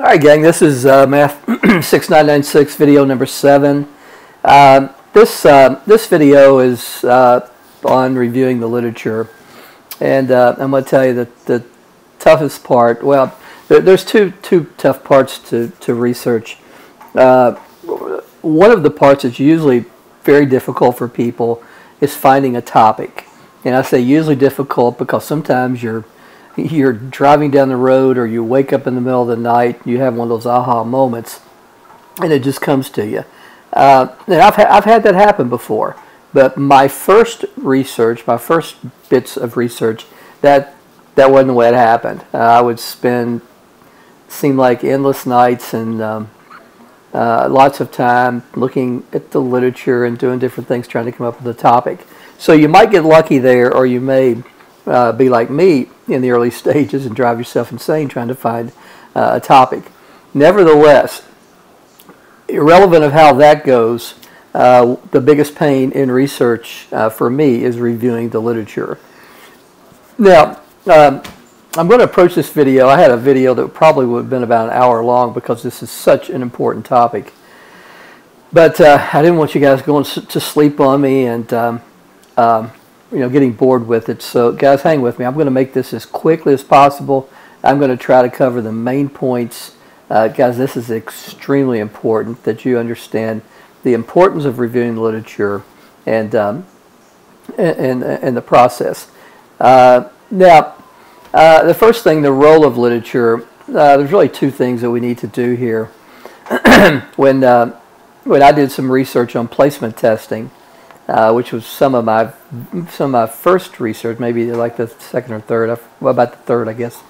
All right, gang, this is Math 6996 video number 7. This video is on reviewing the literature, and I'm going to tell you that the toughest part, well, there's two tough parts to research. One of the parts that's usually very difficult for people is finding a topic. And I say usually difficult because sometimes you're driving down the road, or you wake up in the middle of the night, you have one of those aha moments, and it just comes to you. And I've had that happen before. But my first research, my first bits of research, that wasn't the way it happened. I would spend, seemed like endless nights and lots of time looking at the literature and doing different things, trying to come up with a topic. So you might get lucky there, or you may be like me in the early stages and drive yourself insane trying to find a topic. Nevertheless, irrelevant of how that goes, the biggest pain in research for me is reviewing the literature. Now, I'm going to approach this video. I had a video that probably would have been about an hour long because this is such an important topic. But I didn't want you guys going to sleep on me and getting bored with it. So guys, hang with me. I'm going to make this as quickly as possible. I'm going to try to cover the main points. Guys, this is extremely important that you understand the importance of reviewing the literature and the process. Now, the first thing, the role of literature. There's really two things that we need to do here. When I did some research on placement testing, which was some of my first research, maybe like the second or third, well, about the third, I guess.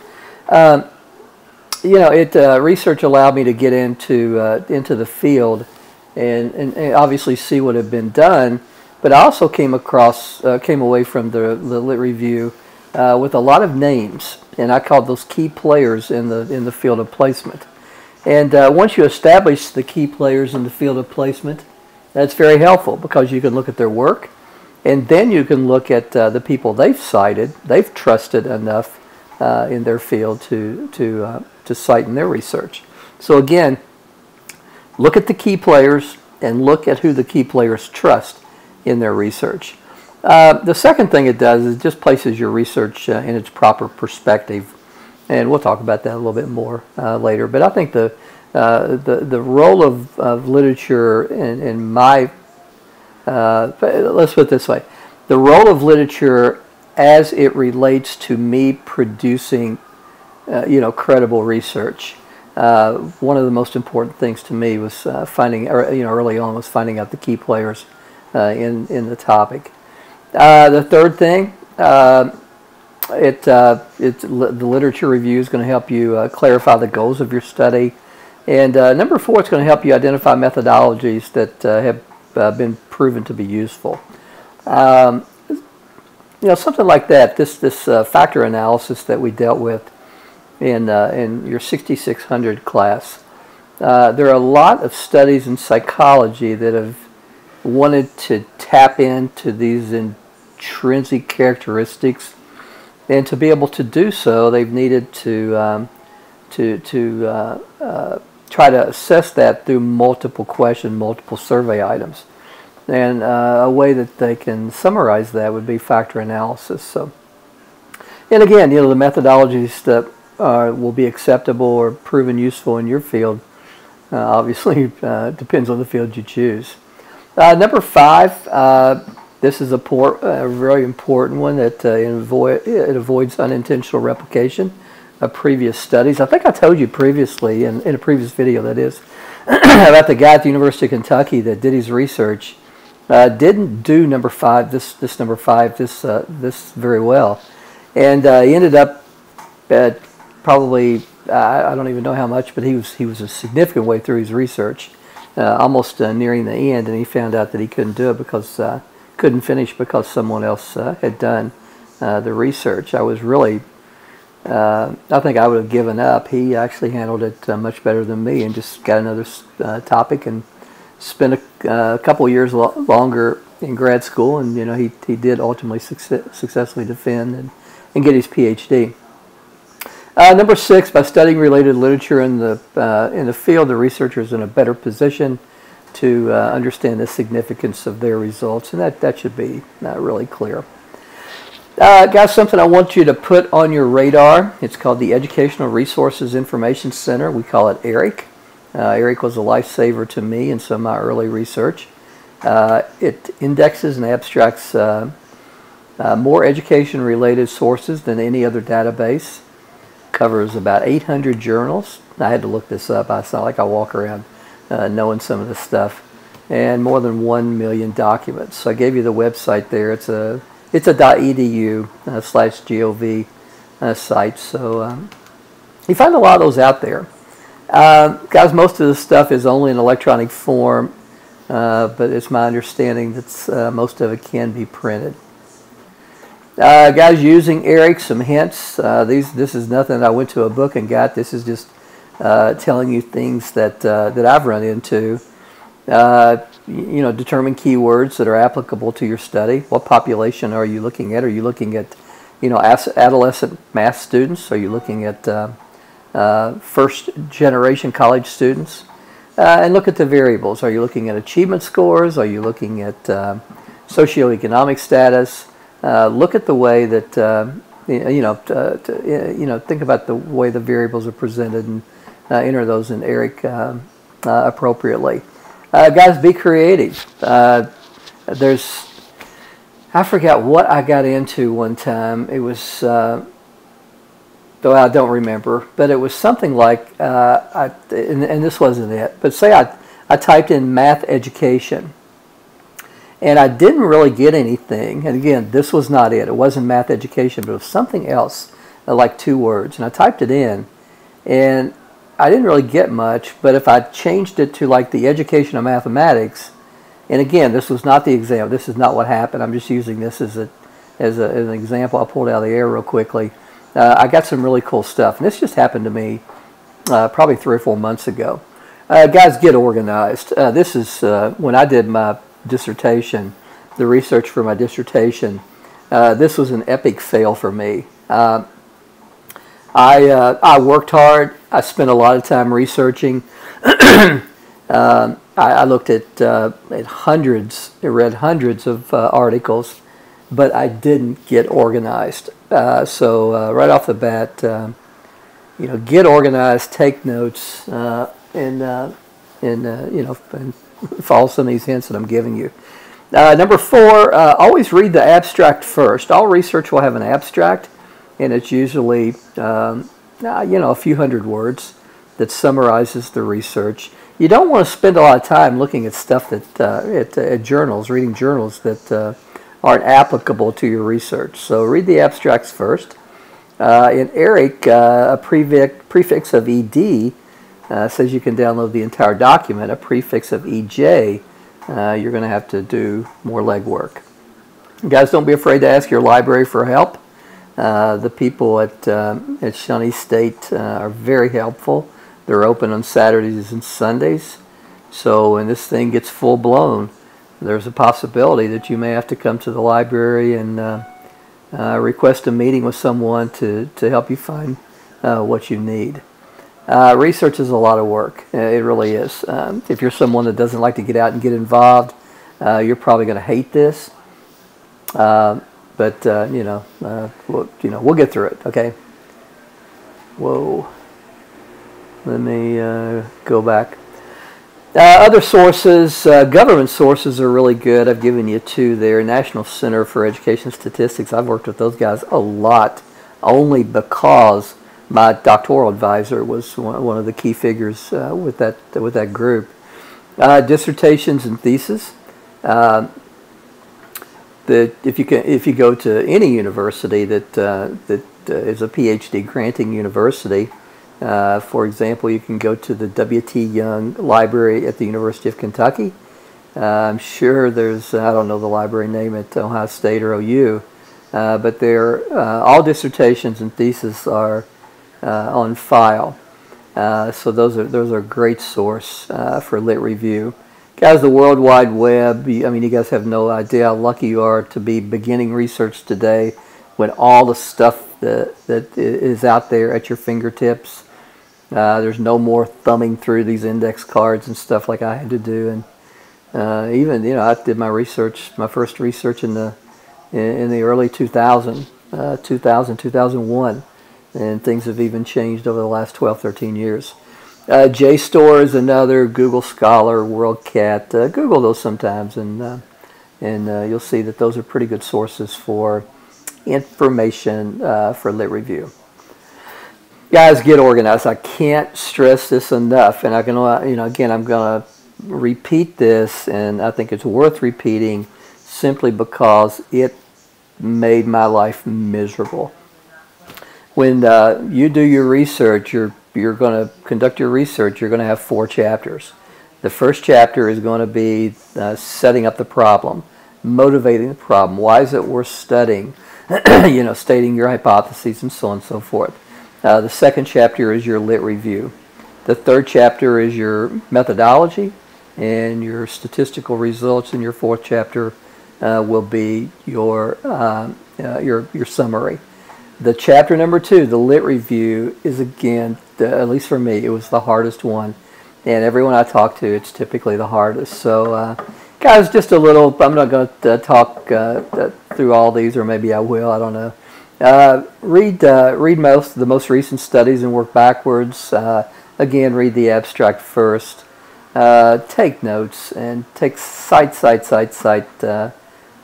Research allowed me to get into the field and obviously see what had been done. But I also came away from the lit review with a lot of names, and I called those key players in the field of placement. And once you establish the key players in the field of placement, that's very helpful because you can look at their work, and then you can look at the people they've cited, they've trusted enough in their field to cite in their research. So again, look at the key players and look at who the key players trust in their research. The second thing it does is it just places your research in its proper perspective, and we'll talk about that a little bit more later. But I think the role of literature in my let's put it this way, the role of literature as it relates to me producing credible research. One of the most important things to me was early on was finding out the key players in the topic. The third thing, the literature review is going to help you clarify the goals of your study. And number 4, it's going to help you identify methodologies that have been proven to be useful. Something like that. This factor analysis that we dealt with in your 6600 class. There are a lot of studies in psychology that have wanted to tap into these intrinsic characteristics, and to be able to do so, they've needed to try to assess that through multiple questions, multiple survey items. And a way that they can summarize that would be factor analysis. So, and again, the methodologies that will be acceptable or proven useful in your field obviously depends on the field you choose. Number 5, this is a very important one, that it avoids unintentional replication of previous studies. I think I told you previously, in a previous video that is, about the guy at the University of Kentucky that did his research, didn't do number 5, this number 5, this very well. And he ended up at probably, I don't even know how much, but he was a significant way through his research, almost nearing the end, and he found out that he couldn't do it because, couldn't finish because someone else had done the research. I was really, I think I would have given up. He actually handled it much better than me, and just got another topic and spent a couple of years longer in grad school, and he did ultimately successfully defend and get his PhD. Number 6, by studying related literature in the field, the researcher is in a better position to understand the significance of their results, and that should be really clear. Got something I want you to put on your radar. It's called the Educational Resources Information Center. We call it ERIC. ERIC was a lifesaver to me in some of my early research. It indexes and abstracts more education-related sources than any other database. Covers about 800 journals. I had to look this up. It's not like I walk around knowing some of this stuff. And more than 1 million documents. So I gave you the website there. It's a .edu/gov site. So you find a lot of those out there. Guys, most of this stuff is only in electronic form, but it's my understanding that most of it can be printed. Guys, using ERIC, some hints. This is nothing that I went to a book and got. This is just telling you things that I've run into. Determine keywords that are applicable to your study. What population are you looking at? Are you looking at, adolescent math students? Are you looking at first generation college students? And look at the variables. Are you looking at achievement scores? Are you looking at socioeconomic status? Look at the way that think about the way the variables are presented and enter those in ERIC appropriately. Guys, be creative. I forgot what I got into one time. It was, though I don't remember, but it was something like, and this wasn't it, but say I typed in math education, and I didn't really get anything. And again, this was not it. It wasn't math education, but it was something else, like 2 words. And I typed it in, and I didn't really get much. But if I changed it to like the education of mathematics, and again, this was not the example. This is not what happened. I'm just using this as an example. I pulled it out of the air real quickly. I got some really cool stuff. And this just happened to me probably 3 or 4 months ago. Guys, get organized. This is when I did my dissertation, the research for my dissertation. This was an epic fail for me. I worked hard. I spent a lot of time researching. I looked at hundreds, I read hundreds of articles, but I didn't get organized. So right off the bat, get organized, take notes, and follow some of these hints that I'm giving you. Number 4, always read the abstract first. All research will have an abstract, and it's usually a few hundred words that summarizes the research. You don't want to spend a lot of time looking at stuff that at journals, reading journals that aren't applicable to your research. So read the abstracts first. In ERIC, a prefix of ED says you can download the entire document. A prefix of EJ, you're going to have to do more legwork. Guys, don't be afraid to ask your library for help. The people at Shawnee State are very helpful. They're open on Saturdays and Sundays. So when this thing gets full blown, there's a possibility that you may have to come to the library and request a meeting with someone to help you find what you need. Research is a lot of work. It really is. If you're someone that doesn't like to get out and get involved, you're probably going to hate this. But we'll get through it. Okay. Whoa. Let me go back. Other sources, government sources are really good. I've given you 2 there. National Center for Education Statistics. I've worked with those guys a lot, only because my doctoral advisor was one of the key figures with that group. Dissertations and theses. If you go to any university that is a PhD granting university, for example, you can go to the W.T. Young Library at the University of Kentucky. I'm sure there's, I don't know the library name at Ohio State or OU, but all dissertations and theses are on file. So those are a great source for lit review. Guys, the World Wide Web, you guys have no idea how lucky you are to be beginning research today. when all the stuff that is out there at your fingertips. There's no more thumbing through these index cards and stuff like I had to do. And even, I did my first research in the early 2001, and things have even changed over the last 12, 13 years. JSTOR is another, Google Scholar, WorldCat. Google those sometimes, and you'll see that those are pretty good sources for information for lit review. Guys, get organized. I can't stress this enough, and again, I'm going to repeat this, and I think it's worth repeating simply because it made my life miserable. When you do your research, you're going to conduct your research, you're going to have 4 chapters. The first chapter is going to be setting up the problem, motivating the problem. Why is it worth studying? Stating your hypotheses and so on and so forth. The second chapter is your lit review. The third chapter is your methodology and your statistical results, and your fourth chapter will be your summary. The chapter number 2, the lit review, is again, at least for me, it was the hardest one. And everyone I talk to, it's typically the hardest. So, guys, just a little, I'm not going to talk through all these, or maybe I will, I don't know. Read the most recent studies and work backwards. Again, read the abstract first. Take notes and cite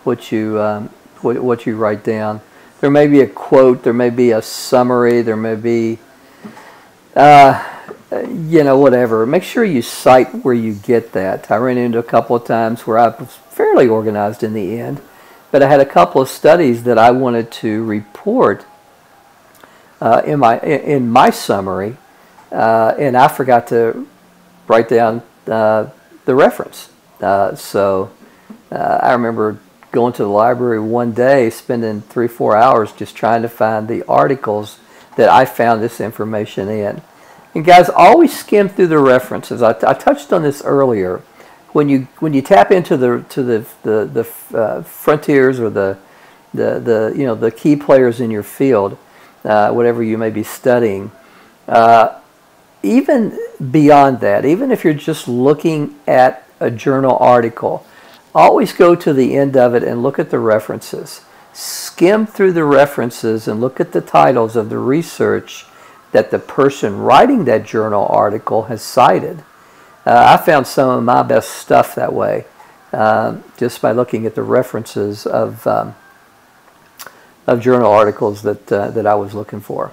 what you write down. There may be a quote, there may be a summary, there may be whatever. Make sure you cite where you get that. I ran into a couple of times where I was fairly organized in the end, but I had a couple of studies that I wanted to report in my summary, and I forgot to write down the reference. So I remember going to the library one day, spending 3-4 hours just trying to find the articles that I found this information in. And guys, always skim through the references. I touched on this earlier. When you tap into the frontiers or the key players in your field, whatever you may be studying, even beyond that, even if you're just looking at a journal article, always go to the end of it and look at the references. Skim through the references and look at the titles of the research that the person writing that journal article has cited. I found some of my best stuff that way, just by looking at the references of journal articles that I was looking for.